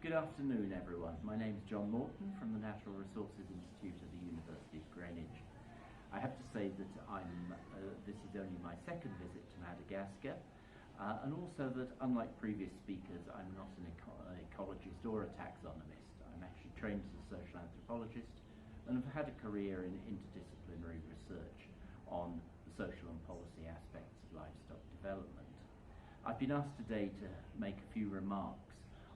Good afternoon, everyone. My name is John Morton from the Natural Resources Institute at the University of Greenwich. I have to say that this is only my second visit to Madagascar, and also that, unlike previous speakers, I'm not an ecologist or a taxonomist. I'm actually trained as a social anthropologist and have had a career in interdisciplinary research on the social and policy aspects of livestock development. I've been asked today to make a few remarks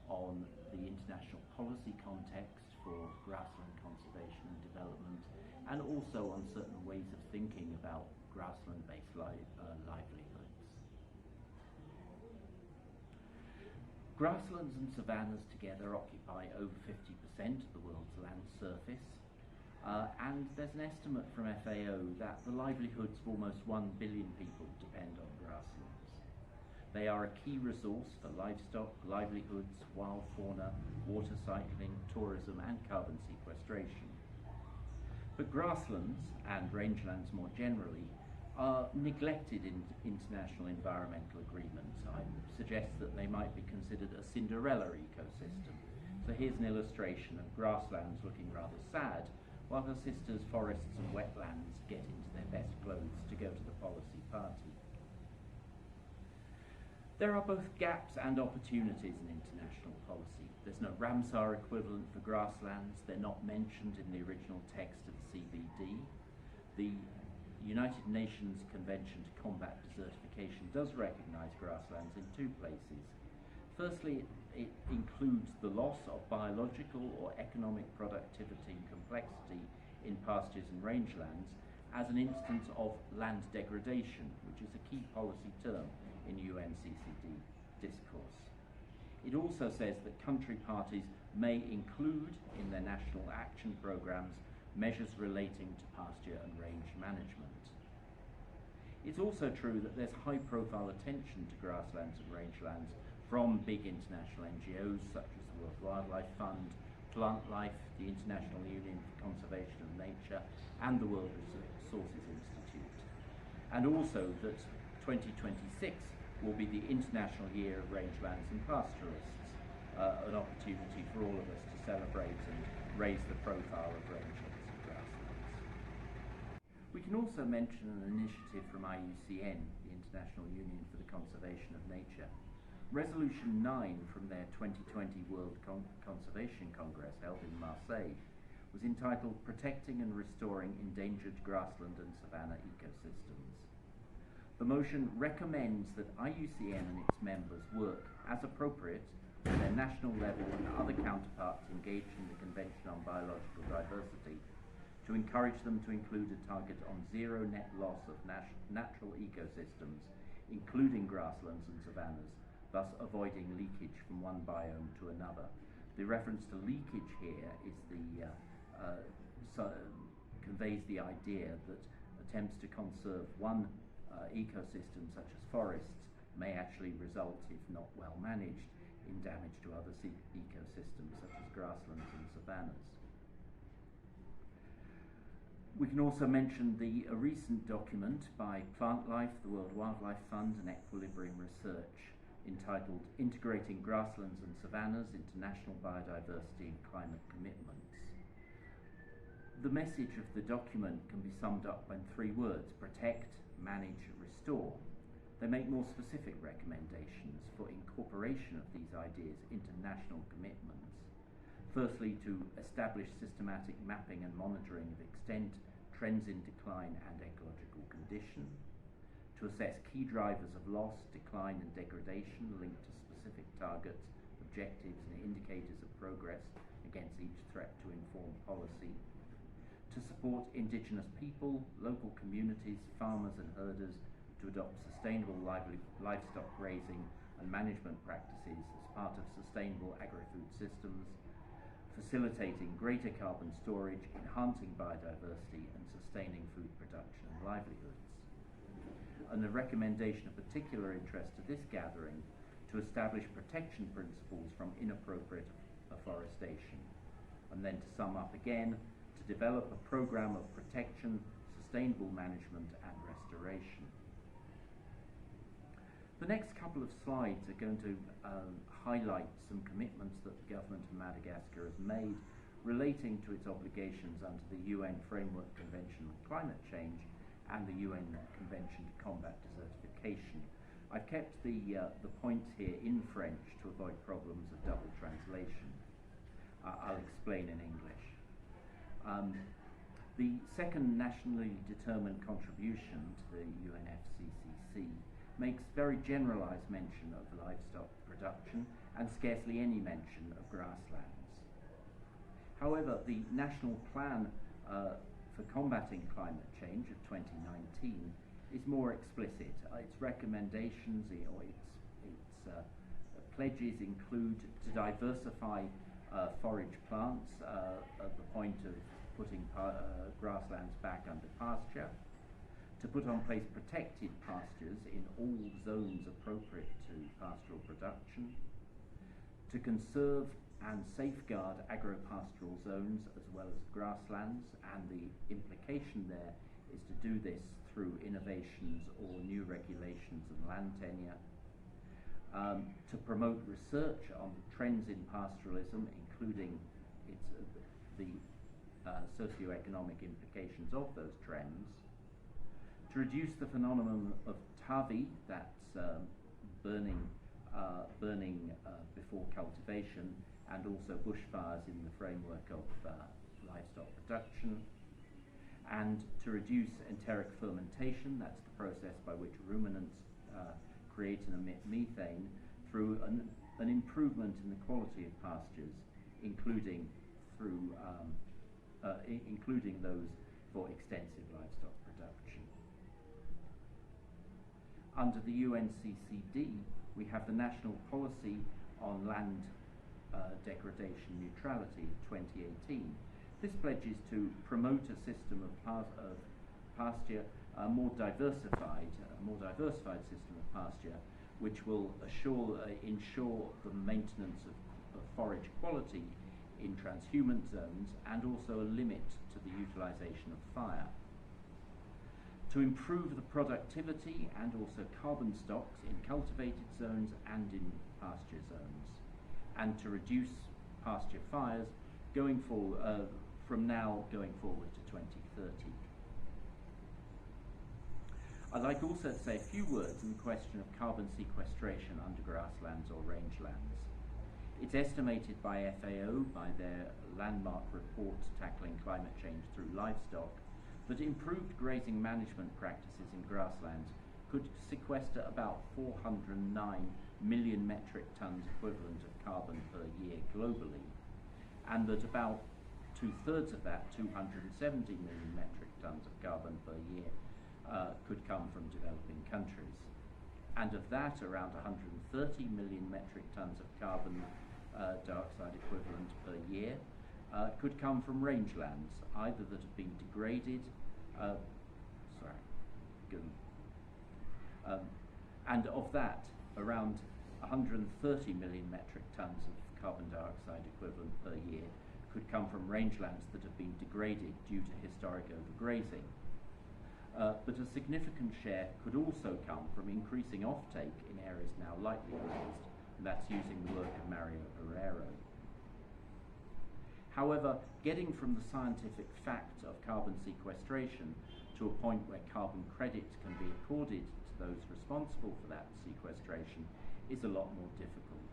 on the international policy context for grassland conservation and development, and also on certain ways of thinking about grassland-based livelihoods. Grasslands and savannas together occupy over 50% of the world's land surface, and there's an estimate from FAO that the livelihoods of almost 1 billion people depend on grasslands. They are a key resource for livestock, livelihoods, wild fauna, water cycling, tourism and carbon sequestration. But grasslands, and rangelands more generally, are neglected in international environmental agreements. I suggest that they might be considered a Cinderella ecosystem. So here's an illustration of grasslands looking rather sad, while her sisters, forests and wetlands, get into their best clothes to go to the policy party. There are both gaps and opportunities in international policy. There's no Ramsar equivalent for grasslands. They're not mentioned in the original text of the CBD. The United Nations Convention to Combat Desertification does recognise grasslands in two places. Firstly, it includes the loss of biological or economic productivity and complexity in pastures and rangelands as an instance of land degradation, which is a key policy term in UNCCD discourse. It also says that country parties may include in their national action programmes measures relating to pasture and range management. It's also true that there's high-profile attention to grasslands and rangelands from big international NGOs such as the World Wildlife Fund, Plant Life, the International Union for Conservation of Nature, and the World Resources Institute. And also that 2026 will be the International Year of Rangelands and Pastoralists, an opportunity for all of us to celebrate and raise the profile of rangelands and grasslands. We can also mention an initiative from IUCN, the International Union for the Conservation of Nature. Resolution 9 from their 2020 World Conservation Congress held in Marseille was entitled Protecting and Restoring Endangered Grassland and Savanna Ecosystems. The motion recommends that IUCN and its members work, as appropriate, with their national level and other counterparts engaged in the Convention on Biological Diversity to encourage them to include a target on zero net loss of natural ecosystems, including grasslands and savannas, thus avoiding leakage from one biome to another. The reference to leakage here is conveys the idea that attempts to conserve one ecosystem, such as forests, may actually result, if not well managed, in damage to other ecosystems, such as grasslands and savannas. We can also mention a recent document by Plant Life, the World Wildlife Fund, and Equilibrium Research, entitled Integrating Grasslands and Savannas into National Biodiversity and Climate Commitments. The message of the document can be summed up in three words: protect, manage, restore. They make more specific recommendations for incorporation of these ideas into national commitments. Firstly, to establish systematic mapping and monitoring of extent, trends in decline and ecological condition. To assess key drivers of loss, decline and degradation linked to specific targets, objectives and indicators of progress against each threat to inform policy. To support indigenous people, local communities, farmers and herders to adopt sustainable livestock grazing and management practices as part of sustainable agri-food systems, facilitating greater carbon storage, enhancing biodiversity and sustaining food production and livelihoods. And a recommendation of particular interest to this gathering to establish protection principles from inappropriate afforestation. And then to sum up again, to develop a program of protection, sustainable management and restoration. The next couple of slides are going to highlight some commitments that the government of Madagascar has made relating to its obligations under the UN Framework Convention on Climate Change and the UN Convention to Combat Desertification. I've kept the points here in French to avoid problems of double translation. I'll explain in English. The second nationally determined contribution to the UNFCCC makes very generalized mention of livestock production and scarcely any mention of grasslands. However, the National Plan for Combating Climate Change of 2019 is more explicit. Its recommendations or its pledges include to diversify forage plants at the point of putting grasslands back under pasture, to put on place protected pastures in all zones appropriate to pastoral production, to conserve and safeguard agropastoral zones as well as grasslands, and the implication there is to do this through innovations or new regulations and land tenure, to promote research on trends in pastoralism, including the socioeconomic implications of those trends, to reduce the phenomenon of tavi, that's burning before cultivation, and also bushfires in the framework of livestock production, and to reduce enteric fermentation, that's the process by which ruminants create and emit methane, through an improvement in the quality of pastures, including those for extensive livestock production. Under the UNCCD, we have the National Policy on Land Degradation Neutrality 2018. This pledges to promote a system of pasture, a more diversified system of pasture, which will ensure the maintenance of forage quality in transhumant zones, and also a limit to the utilization of fire. To improve the productivity and also carbon stocks in cultivated zones and in pasture zones, and to reduce pasture fires from now going forward to 2030. I'd like also to say a few words on the question of carbon sequestration under grasslands or rangelands. It's estimated by FAO, by their landmark report tackling climate change through livestock, that improved grazing management practices in grasslands could sequester about 409 million metric tons equivalent of carbon per year globally, and that about 2/3 of that, 270 million metric tons of carbon per year, could come from developing countries. And of that, around 130 million metric tons of carbon dioxide equivalent per year could come from rangelands, either that have been degraded, and of that, around 130 million metric tons of carbon dioxide equivalent per year could come from rangelands that have been degraded due to historic overgrazing. But a significant share could also come from increasing offtake in areas now lightly grazed, and that's using the work of Mario Herrero. However, getting from the scientific fact of carbon sequestration to a point where carbon credits can be accorded to those responsible for that sequestration is a lot more difficult.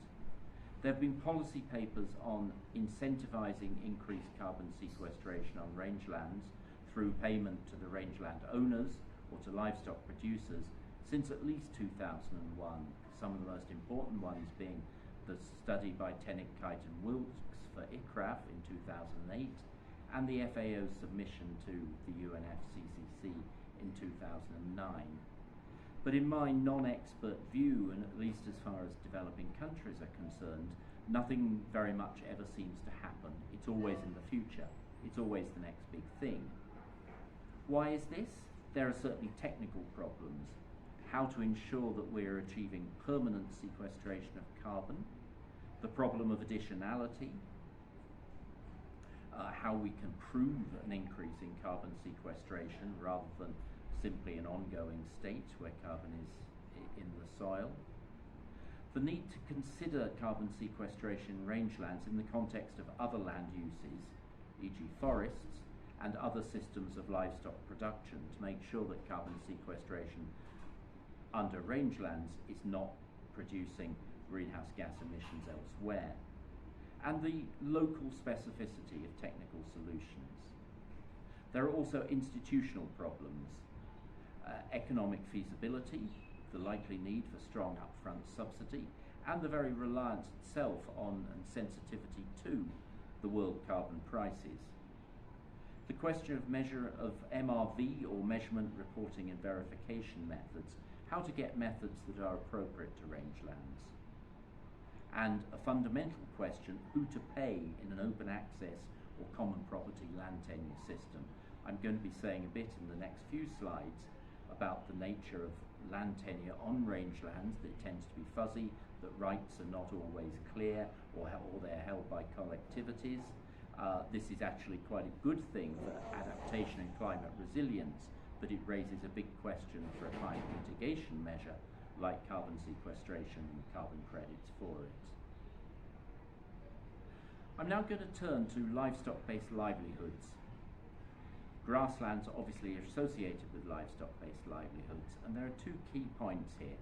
There have been policy papers on incentivizing increased carbon sequestration on rangelands through payment to the rangeland owners or to livestock producers since at least 2001, some of the most important ones being the study by Tenick, Kite and Wilkes for ICRAF in 2008, and the FAO's submission to the UNFCCC in 2009. But in my non-expert view, and at least as far as developing countries are concerned, nothing very much ever seems to happen. It's always in the future. It's always the next big thing. Why is this? There are certainly technical problems. How to ensure that we're achieving permanent sequestration of carbon, the problem of additionality, how we can prove an increase in carbon sequestration rather than simply an ongoing state where carbon in the soil. The need to consider carbon sequestration in rangelands in the context of other land uses, e.g. forests, and other systems of livestock production to make sure that carbon sequestration under rangelands is not producing greenhouse gas emissions elsewhere, and the local specificity of technical solutions. There are also institutional problems, economic feasibility, the likely need for strong upfront subsidy, and the very reliance itself on and sensitivity to the world carbon prices. The question of measure of MRV, or measurement, reporting and verification methods, how to get methods that are appropriate to rangelands. And a fundamental question, who to pay in an open access or common property land tenure system. I'm going to be saying a bit in the next few slides about the nature of land tenure on rangelands that tends to be fuzzy, that rights are not always clear, or they're held by collectivities. This is actually quite a good thing for adaptation and climate resilience, but it raises a big question for a climate mitigation measure like carbon sequestration and carbon credits for it. I'm now going to turn to livestock-based livelihoods. Grasslands are obviously associated with livestock-based livelihoods, and there are two key points here.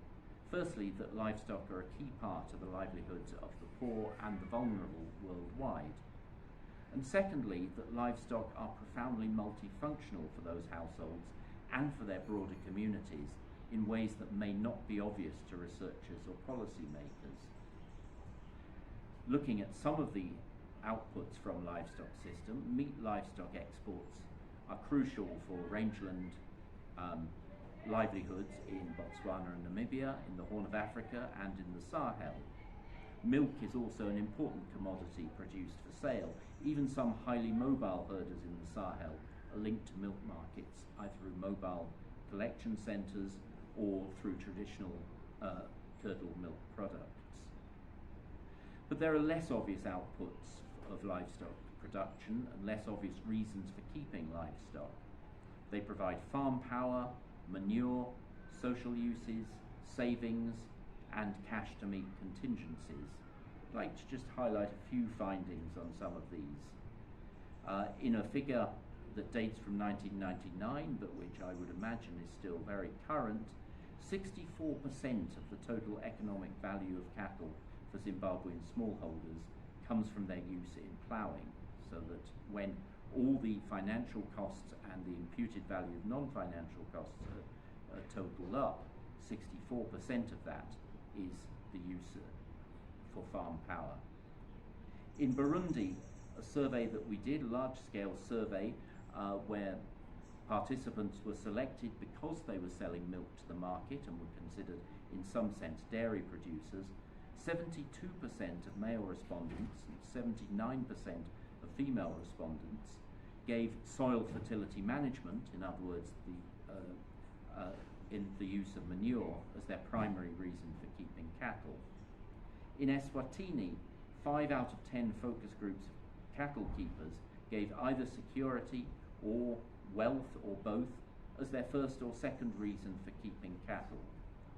Firstly, that livestock are a key part of the livelihoods of the poor and the vulnerable worldwide. And secondly, that livestock are profoundly multifunctional for those households and for their broader communities in ways that may not be obvious to researchers or policymakers. Looking at some of the outputs from livestock system, meat livestock exports are crucial for rangeland livelihoods in Botswana and Namibia, in the Horn of Africa and in the Sahel. Milk is also an important commodity produced for sale. Even some highly mobile herders in the Sahel are linked to milk markets, either through mobile collection centres or through traditional curdled milk products. But there are less obvious outputs of livestock production and less obvious reasons for keeping livestock. They provide farm power, manure, social uses, savings, and cash to meet contingencies. I'd like to just highlight a few findings on some of these. In a figure that dates from 1999, but which I would imagine is still very current, 64% of the total economic value of cattle for Zimbabwean smallholders comes from their use in ploughing, so that when all the financial costs and the imputed value of non-financial costs are totaled up, 64% of that is the use for farm power. In Burundi, a survey that we did, a large-scale survey, where participants were selected because they were selling milk to the market and were considered, in some sense, dairy producers. 72% of male respondents and 79% of female respondents gave soil fertility management, in other words, in the use of manure, as their primary reason for keeping cattle. In Eswatini, 5 out of 10 focus groups of cattle keepers gave either security or wealth or both as their first or second reason for keeping cattle.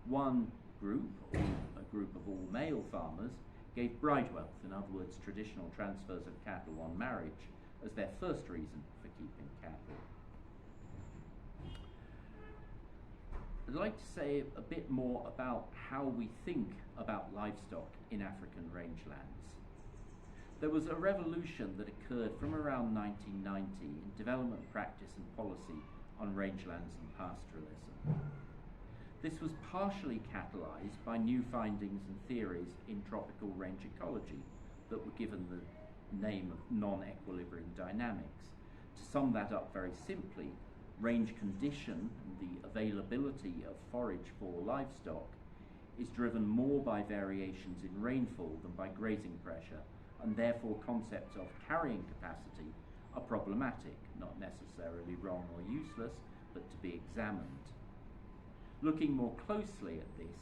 One group, or a group of all male farmers, gave bride wealth, in other words, traditional transfers of cattle on marriage, as their first reason for keeping cattle. I'd like to say a bit more about how we think about livestock in African rangelands. There was a revolution that occurred from around 1990 in development practice and policy on rangelands and pastoralism. This was partially catalysed by new findings and theories in tropical range ecology that were given the name of non-equilibrium dynamics. To sum that up very simply, range condition, the availability of forage for livestock, is driven more by variations in rainfall than by grazing pressure, and therefore concepts of carrying capacity are problematic, not necessarily wrong or useless, but to be examined. Looking more closely at this,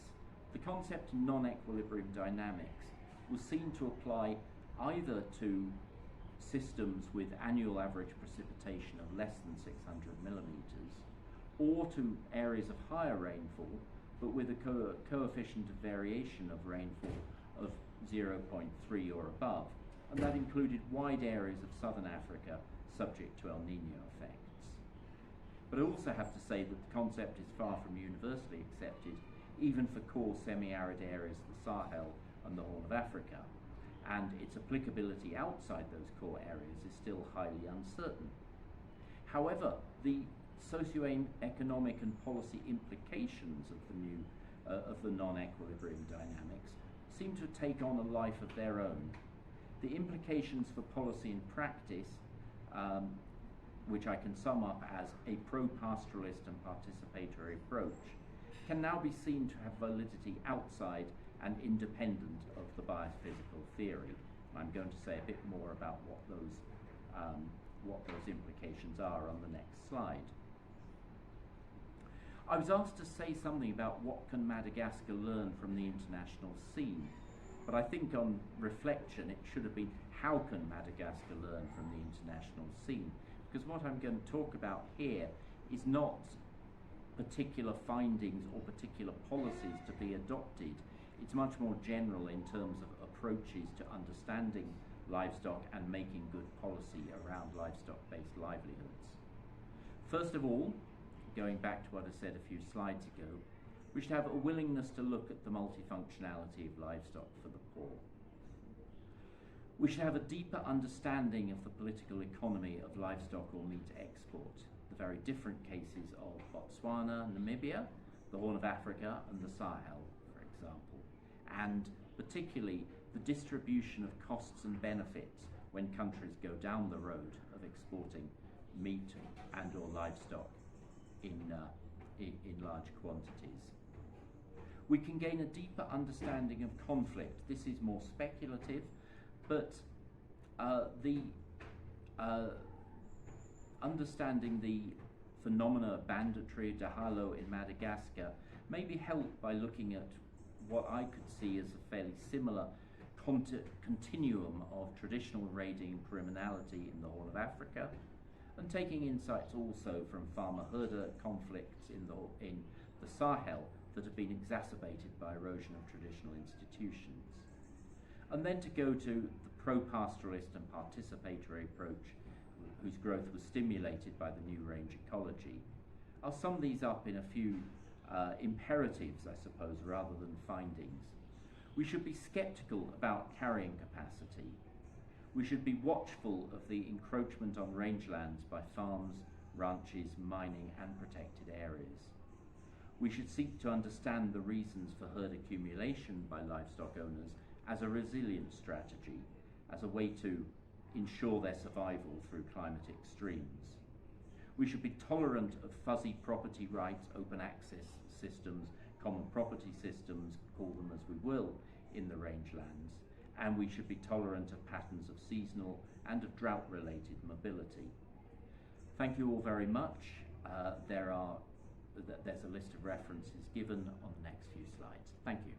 the concept of non-equilibrium dynamics was seen to apply either to systems with annual average precipitation of less than 600 millimetres, or to areas of higher rainfall but with a coefficient of variation of rainfall of 0.3 or above, and that included wide areas of southern Africa subject to El Niño effects. But I also have to say that the concept is far from universally accepted, even for core semi-arid areas of the Sahel and the Horn of Africa, and its applicability outside those core areas is still highly uncertain. However, the socio-economic and policy implications of the non-equilibrium dynamics seem to take on a life of their own. The implications for policy and practice, which I can sum up as a pro-pastoralist and participatory approach, can now be seen to have validity outside and independent of the biophysical theory. I'm going to say a bit more about what those implications are on the next slide. I was asked to say something about what can Madagascar learn from the international scene, but I think on reflection it should have been how can Madagascar learn from the international scene, because what I'm going to talk about here is not particular findings or particular policies to be adopted. It's much more general in terms of approaches to understanding livestock and making good policy around livestock-based livelihoods. First of all, going back to what I said a few slides ago, we should have a willingness to look at the multifunctionality of livestock for the poor. We should have a deeper understanding of the political economy of livestock or meat export, the very different cases of Botswana, Namibia, the Horn of Africa, and the Sahel, for example, and particularly the distribution of costs and benefits when countries go down the road of exporting meat and or livestock in large quantities. We can gain a deeper understanding of conflict. This is more speculative, but understanding the phenomena of banditry, dahalo in Madagascar may be helped by looking at what I could see as a fairly similar continuum of traditional raiding and criminality in the Horn of Africa, and taking insights also from farmer-herder conflicts in the Sahel that have been exacerbated by erosion of traditional institutions. And then to go to the pro-pastoralist and participatory approach whose growth was stimulated by the new range ecology. I'll sum these up in a few imperatives, I suppose, rather than findings. We should be skeptical about carrying capacity. We should be watchful of the encroachment on rangelands by farms, ranches, mining and protected areas. We should seek to understand the reasons for herd accumulation by livestock owners as a resilience strategy, as a way to ensure their survival through climate extremes. We should be tolerant of fuzzy property rights, open access systems, common property systems, call them as we will, in the rangelands. And we should be tolerant of patterns of seasonal and of drought-related mobility. Thank you all very much. There's a list of references given on the next few slides. Thank you.